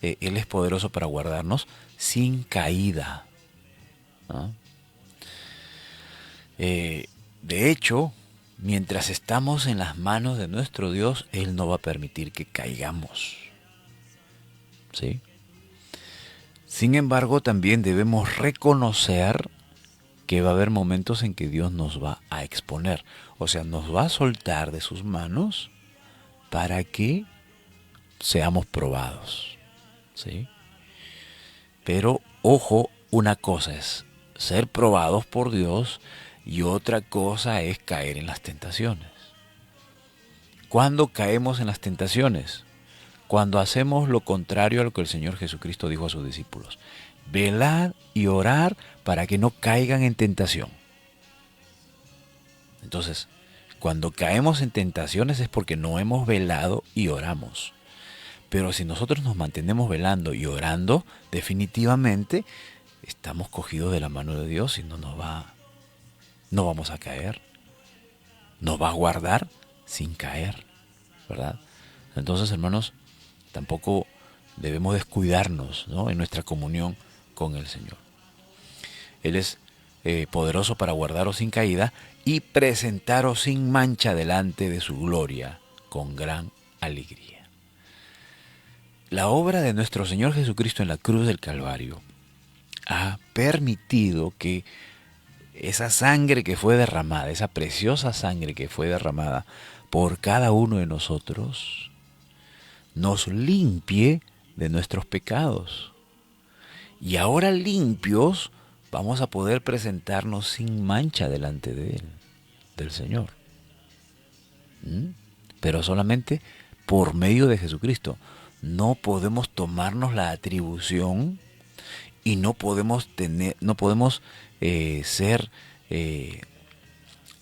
Él es poderoso para guardarnos sin caída, ¿no? De hecho, mientras estamos en las manos de nuestro Dios, Él no va a permitir que caigamos, ¿sí? Sin embargo, también debemos reconocer que va a haber momentos en que Dios nos va a exponer. O sea, nos va a soltar de sus manos para que seamos probados, ¿sí? Pero, ojo, una cosa es ser probados por Dios y otra cosa es caer en las tentaciones. ¿Cuándo caemos en las tentaciones? Cuando hacemos lo contrario a lo que el Señor Jesucristo dijo a sus discípulos. Velad y orar para que no caigan en tentación. Entonces, cuando caemos en tentaciones es porque no hemos velado y oramos. Pero si nosotros nos mantenemos velando y orando, definitivamente estamos cogidos de la mano de Dios y no vamos a caer. Nos va a guardar sin caer, ¿verdad? Entonces, hermanos, tampoco debemos descuidarnos, ¿no?, en nuestra comunión con el Señor. Él es poderoso para guardaros sin caída y presentaros sin mancha delante de su gloria con gran alegría. La obra de nuestro Señor Jesucristo en la cruz del Calvario ha permitido que esa sangre que fue derramada, esa preciosa sangre que fue derramada por cada uno de nosotros, nos limpie de nuestros pecados. Y ahora limpios vamos a poder presentarnos sin mancha delante de Él, del Señor. Pero solamente por medio de Jesucristo. No podemos tomarnos la atribución y no podemos ser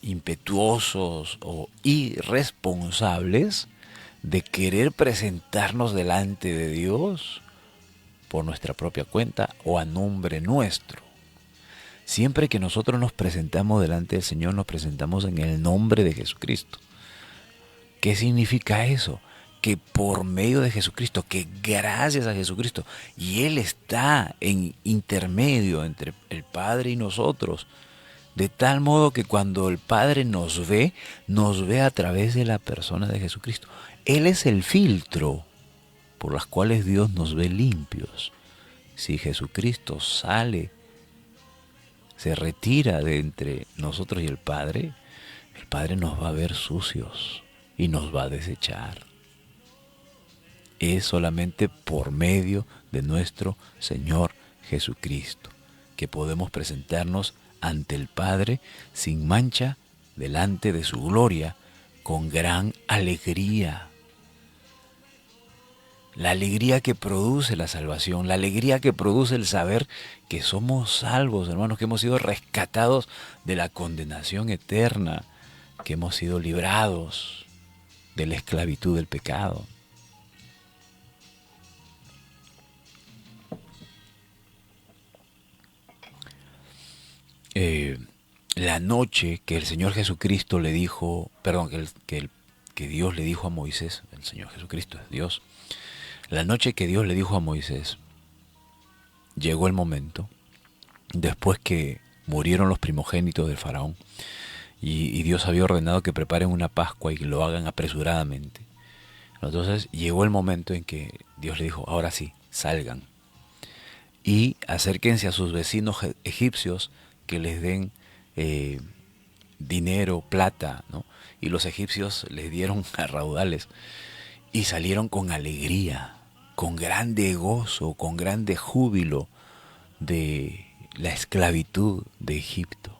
impetuosos o irresponsables de querer presentarnos delante de Dios por nuestra propia cuenta o a nombre nuestro. Siempre que nosotros nos presentamos delante del Señor, nos presentamos en el nombre de Jesucristo. ¿Qué significa eso? Que por medio de Jesucristo, que gracias a Jesucristo, y Él está en intermedio entre el Padre y nosotros, de tal modo que cuando el Padre nos ve a través de la persona de Jesucristo. Él es el filtro por las cuales Dios nos ve limpios. Si Jesucristo sale, se retira de entre nosotros y el Padre nos va a ver sucios y nos va a desechar. Es solamente por medio de nuestro Señor Jesucristo que podemos presentarnos ante el Padre sin mancha delante de su gloria con gran alegría. La alegría que produce la salvación, la alegría que produce el saber que somos salvos, hermanos, que hemos sido rescatados de la condenación eterna, que hemos sido librados de la esclavitud del pecado. La noche que el Señor Jesucristo le dijo, que Dios le dijo a Moisés, el Señor Jesucristo es Dios, la noche que Dios le dijo a Moisés, llegó el momento, después que murieron los primogénitos del faraón, y Dios había ordenado que preparen una Pascua y que lo hagan apresuradamente. Entonces llegó el momento en que Dios le dijo, ahora sí, salgan y acérquense a sus vecinos egipcios que les den dinero, plata, ¿no? Y los egipcios les dieron a raudales y salieron con alegría, con grande gozo, con grande júbilo de la esclavitud de Egipto.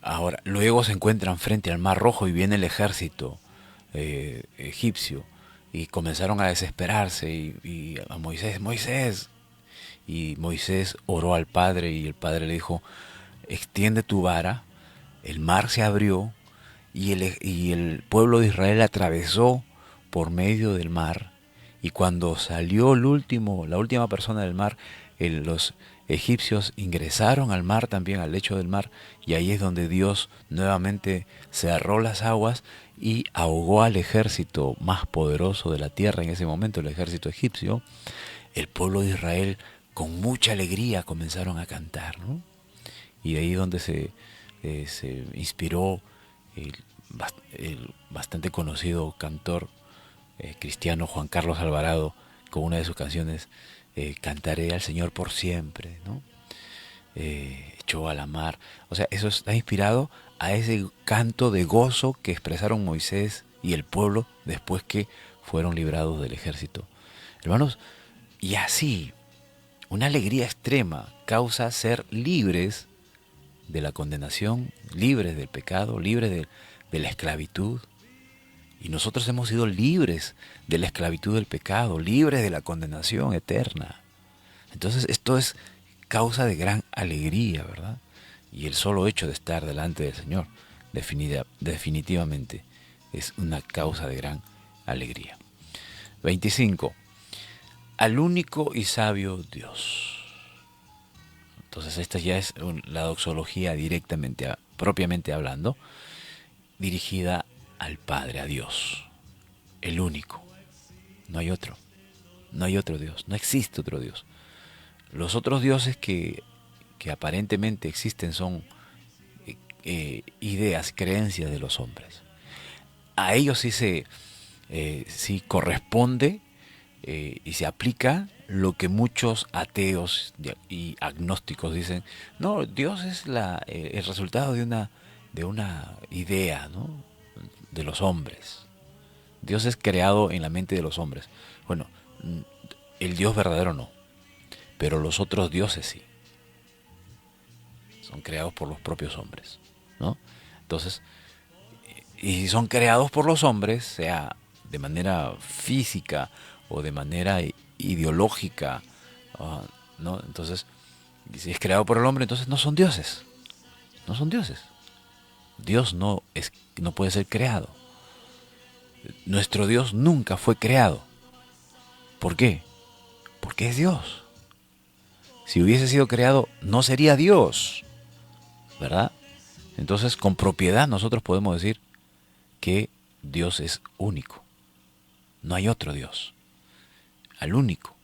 Ahora, luego se encuentran frente al Mar Rojo y viene el ejército egipcio y comenzaron a desesperarse y a Moisés, y Moisés oró al Padre y el Padre le dijo, extiende tu vara, el mar se abrió y el pueblo de Israel atravesó por medio del mar, y cuando salió la última persona del mar, los egipcios ingresaron al mar también, al lecho del mar, y ahí es donde Dios nuevamente cerró las aguas y ahogó al ejército más poderoso de la tierra en ese momento, el ejército egipcio. El pueblo de Israel con mucha alegría comenzaron a cantar, ¿no? Y de ahí donde se inspiró el bastante conocido cantor cristiano Juan Carlos Alvarado con una de sus canciones, Cantaré al Señor por siempre, ¿no? Echó a la mar. O sea, eso está inspirado a ese canto de gozo que expresaron Moisés y el pueblo después que fueron librados del ejército. Hermanos, y así, una alegría extrema causa ser libres de la condenación, libres del pecado, libres de la esclavitud. Y nosotros hemos sido libres de la esclavitud del pecado, libres de la condenación eterna. Entonces esto es causa de gran alegría, ¿verdad? Y el solo hecho de estar delante del Señor definitivamente es una causa de gran alegría. 25. Al único y sabio Dios. Entonces esta ya es la doxología directamente, propiamente hablando, dirigida al Padre, a Dios, el único. No hay otro. No hay otro Dios. No existe otro Dios. Los otros dioses que aparentemente existen son ideas, creencias de los hombres. A ellos sí corresponde y se aplica lo que muchos ateos y agnósticos dicen. No, Dios es el resultado de una idea, ¿no?, de los hombres. Dios es creado en la mente de los hombres. Bueno, el Dios verdadero no, pero los otros dioses sí. Son creados por los propios hombres, ¿no? Entonces, y si son creados por los hombres, sea de manera física o de manera ideológica, ¿no? Entonces, si es creado por el hombre, entonces no son dioses. No son dioses. Dios no puede ser creado. Nuestro Dios nunca fue creado. ¿Por qué? Porque es Dios. Si hubiese sido creado, no sería Dios, ¿verdad? Entonces, con propiedad nosotros podemos decir que Dios es único. No hay otro Dios. Al único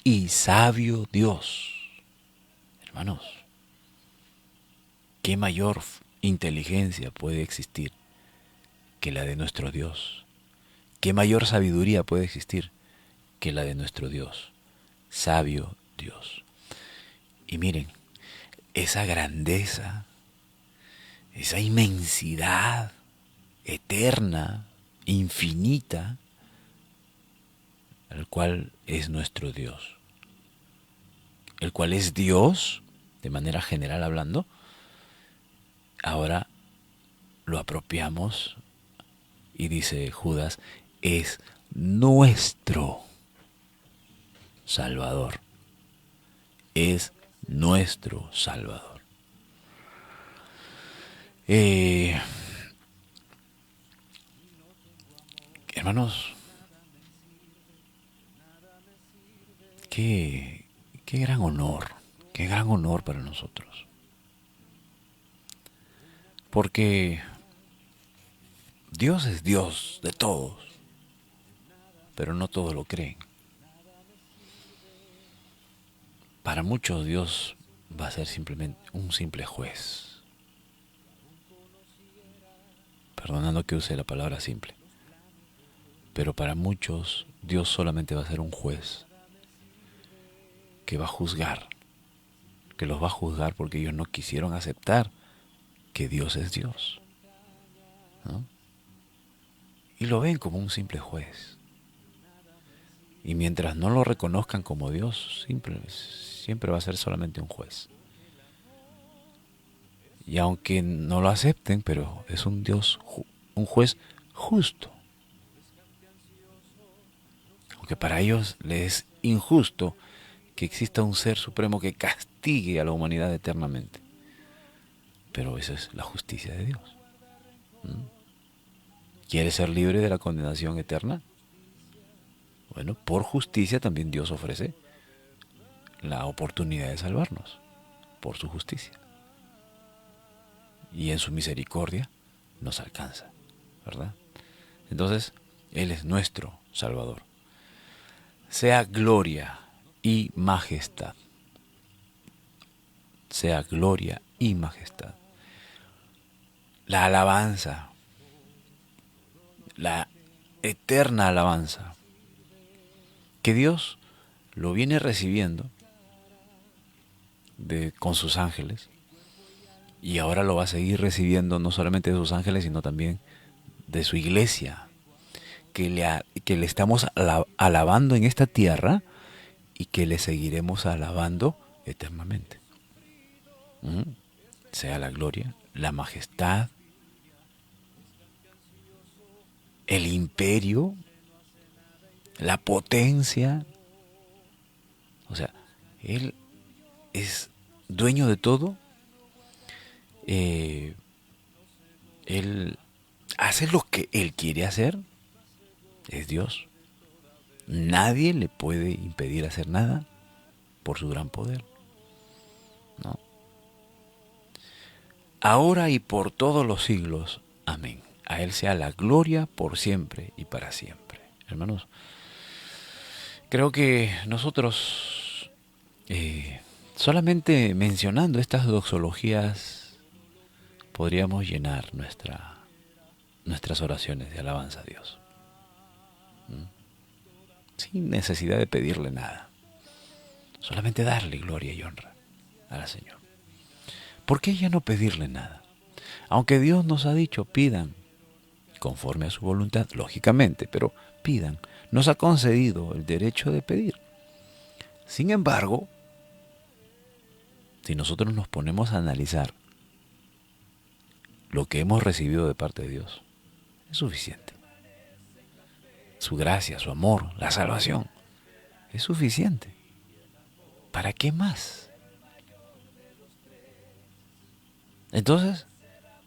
y sabio Dios. Hermanos, ¿qué mayor inteligencia puede existir que la de nuestro Dios? ¿Qué mayor sabiduría puede existir que la de nuestro Dios? Sabio Dios. Y miren, esa grandeza, esa inmensidad eterna, infinita, el cual es nuestro Dios, el cual es Dios, de manera general hablando, ahora lo apropiamos y dice Judas, es nuestro Salvador. Es nuestro Salvador. Hermanos, qué gran honor para nosotros. Porque Dios es Dios de todos, pero no todos lo creen. Para muchos Dios va a ser simplemente un simple juez. Perdonando que use la palabra simple. Pero para muchos Dios solamente va a ser un juez que va a juzgar, que los va a juzgar porque ellos no quisieron aceptar que Dios es Dios, ¿no? Y lo ven como un simple juez. Y mientras no lo reconozcan como Dios, siempre va a ser solamente un juez. Y aunque no lo acepten, pero es un Dios, un juez justo. Aunque para ellos les es injusto que exista un ser supremo que castigue a la humanidad eternamente. Pero esa es la justicia de Dios. ¿Quieres ser libre de la condenación eterna? Bueno, por justicia también Dios ofrece la oportunidad de salvarnos, por su justicia. Y en su misericordia nos alcanza, ¿verdad? Entonces, Él es nuestro Salvador. Sea gloria y majestad. Sea gloria y majestad. La alabanza, la eterna alabanza, que Dios lo viene recibiendo con sus ángeles, y ahora lo va a seguir recibiendo no solamente de sus ángeles, sino también de su iglesia, que le estamos alabando en esta tierra y que le seguiremos alabando eternamente. sea la gloria, la majestad, el imperio, la potencia. O sea, Él es dueño de todo. Él hace lo que Él quiere hacer. Es Dios. Nadie le puede impedir hacer nada por su gran poder. ¿No? Ahora y por todos los siglos. Amén. A Él sea la gloria por siempre y para siempre. Hermanos, creo que nosotros, solamente mencionando estas doxologías, podríamos llenar nuestras oraciones de alabanza a Dios. Sin necesidad de pedirle nada. Solamente darle gloria y honra al Señor. ¿Por qué ya no pedirle nada? Aunque Dios nos ha dicho, pidan conforme a su voluntad, lógicamente, pero pidan. Nos ha concedido el derecho de pedir. Sin embargo, si nosotros nos ponemos a analizar lo que hemos recibido de parte de Dios, es suficiente. Su gracia, su amor, la salvación, es suficiente. ¿Para qué más? Entonces,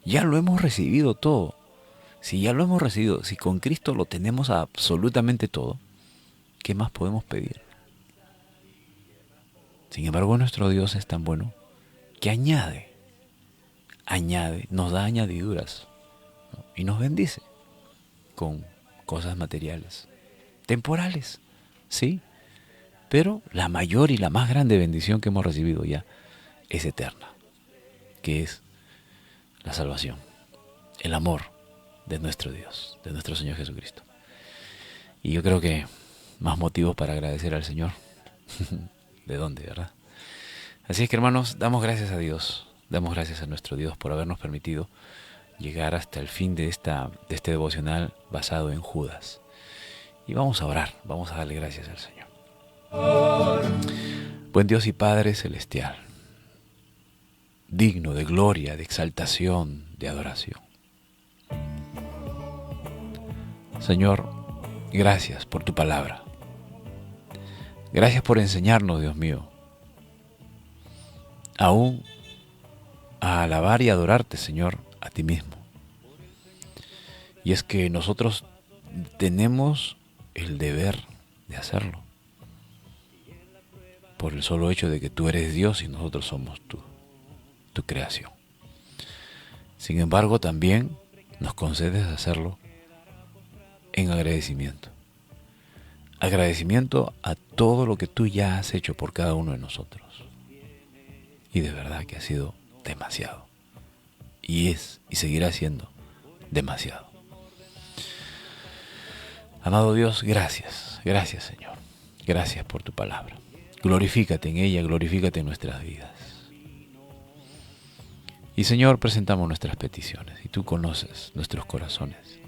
ya lo hemos recibido todo. Si ya lo hemos recibido, si con Cristo lo tenemos absolutamente todo, ¿qué más podemos pedir? Sin embargo, nuestro Dios es tan bueno que añade, nos da añadiduras, ¿no? Y nos bendice con cosas materiales, temporales, sí, pero la mayor y la más grande bendición que hemos recibido ya es eterna, que es la salvación, el amor de nuestro Dios, de nuestro Señor Jesucristo. Y yo creo que más motivos para agradecer al Señor. ¿De dónde, verdad? Así es que, hermanos, damos gracias a Dios, damos gracias a nuestro Dios por habernos permitido llegar hasta el fin de este devocional basado en Judas. Y vamos a orar, vamos a darle gracias al Señor. Buen Dios y Padre celestial, digno de gloria, de exaltación, de adoración. Señor, gracias por tu palabra. Gracias por enseñarnos, Dios mío, aún a alabar y adorarte, Señor, a ti mismo. Y es que nosotros tenemos el deber de hacerlo, por el solo hecho de que tú eres Dios y nosotros somos tu creación. Sin embargo, también nos concedes hacerlo en agradecimiento. Agradecimiento a todo lo que tú ya has hecho por cada uno de nosotros. Y de verdad que ha sido demasiado. Y es y seguirá siendo demasiado. Amado Dios, gracias. Gracias, Señor. Gracias por tu palabra. Glorifícate en ella, glorifícate en nuestras vidas. Y Señor, presentamos nuestras peticiones. Y tú conoces nuestros corazones.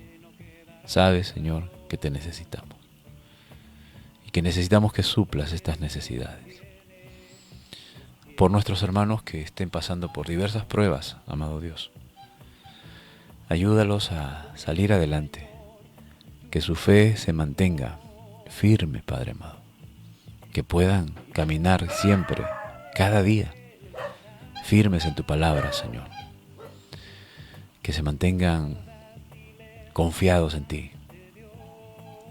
Sabes, Señor, que te necesitamos. Y que necesitamos que suplas estas necesidades. Por nuestros hermanos que estén pasando por diversas pruebas, amado Dios. Ayúdalos a salir adelante. Que su fe se mantenga firme, Padre amado. Que puedan caminar siempre, cada día, firmes en tu palabra, Señor. Que se mantengan confiados en ti.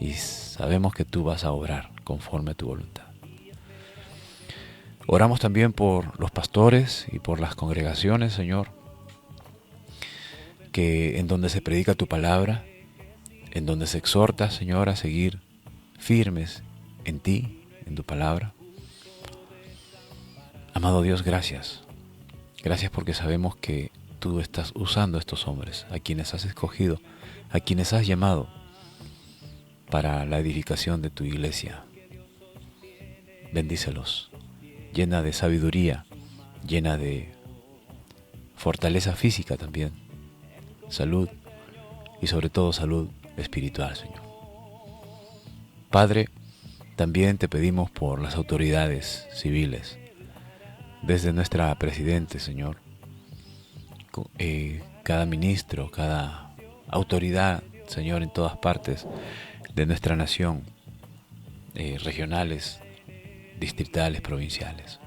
Y sabemos que tú vas a obrar conforme a tu voluntad. Oramos también por los pastores y por las congregaciones, Señor, que en donde se predica tu palabra, en donde se exhorta, Señor, a seguir firmes en ti, en tu palabra. Amado Dios, gracias. Gracias porque sabemos que tú estás usando a estos hombres, a quienes has escogido, a quienes has llamado para la edificación de tu iglesia. Bendícelos, llena de sabiduría, llena de fortaleza física también, salud y sobre todo salud espiritual, Señor. Padre, también te pedimos por las autoridades civiles, desde nuestra Presidente, Señor, cada ministro, cada autoridad, Señor, en todas partes de nuestra nación, regionales, distritales, provinciales.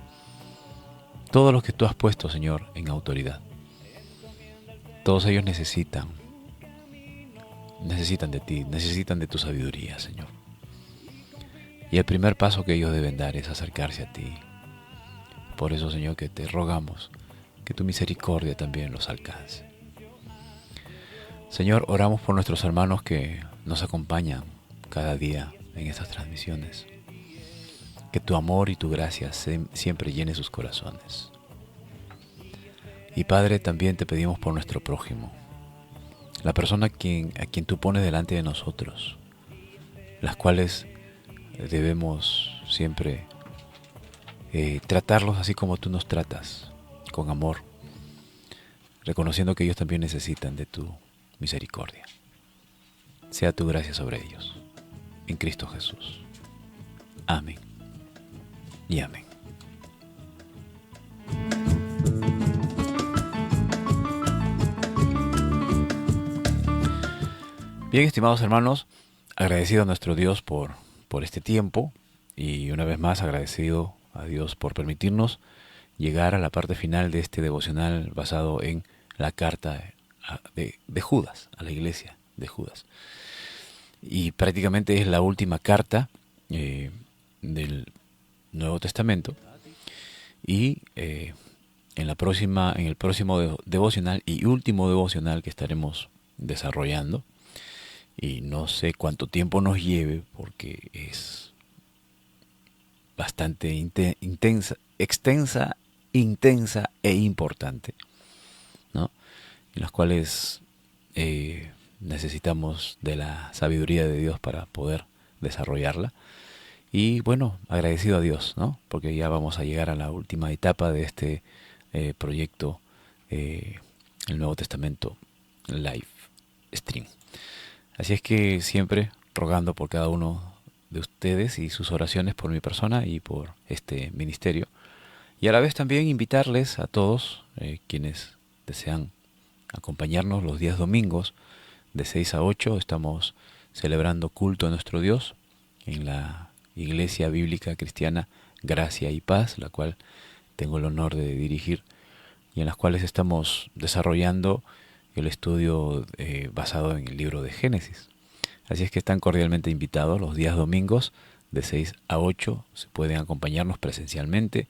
Todos los que tú has puesto, Señor, en autoridad. Todos ellos necesitan de ti, necesitan de tu sabiduría, Señor. Y el primer paso que ellos deben dar es acercarse a ti. Por eso, Señor, que te rogamos que tu misericordia también los alcance. Señor, oramos por nuestros hermanos que nos acompañan cada día en estas transmisiones. Que tu amor y tu gracia siempre llene sus corazones. Y Padre, también te pedimos por nuestro prójimo, la persona a quien tú pones delante de nosotros, las cuales debemos siempre tratarlos así como tú nos tratas, con amor, reconociendo que ellos también necesitan de tu misericordia. Sea tu gracia sobre ellos, en Cristo Jesús. Amén y amén. Bien, estimados hermanos, agradecido a nuestro Dios por este tiempo y una vez más agradecido a Dios por permitirnos llegar a la parte final de este devocional basado en la carta de Judas, a la iglesia de Judas. Y prácticamente es la última carta del Nuevo Testamento y en el próximo devocional y último devocional que estaremos desarrollando, y no sé cuánto tiempo nos lleve porque es bastante extensa, intensa e importante, ¿no? En las cuales necesitamos de la sabiduría de Dios para poder desarrollarla. Y bueno, agradecido a Dios, ¿no? Porque ya vamos a llegar a la última etapa de este proyecto, el Nuevo Testamento Live Stream. Así es que siempre rogando por cada uno de ustedes y sus oraciones por mi persona y por este ministerio. Y a la vez también invitarles a todos quienes desean acompañarnos los días domingos de 6 a 8. Estamos celebrando culto a nuestro Dios en la Iglesia Bíblica Cristiana Gracia y Paz, la cual tengo el honor de dirigir, y en las cuales estamos desarrollando el estudio basado en el libro de Génesis. Así es que están cordialmente invitados los días domingos de 6 a 8. Se pueden acompañarnos presencialmente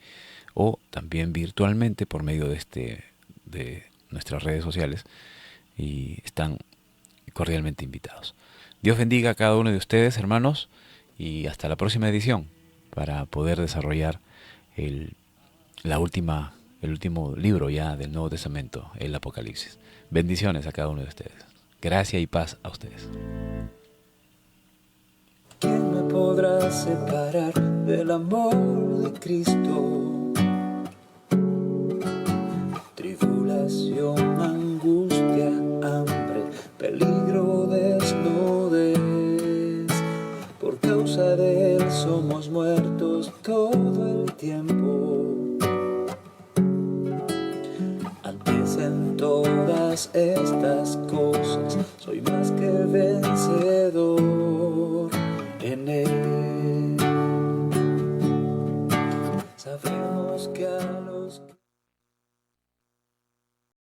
o también virtualmente por medio de nuestras redes sociales, y están cordialmente invitados. Dios bendiga a cada uno de ustedes, hermanos, y hasta la próxima edición para poder desarrollar el último libro ya del Nuevo Testamento, el Apocalipsis. Bendiciones a cada uno de ustedes. Gracia y paz a ustedes. ¿Quién me podrá separar del amor de Cristo?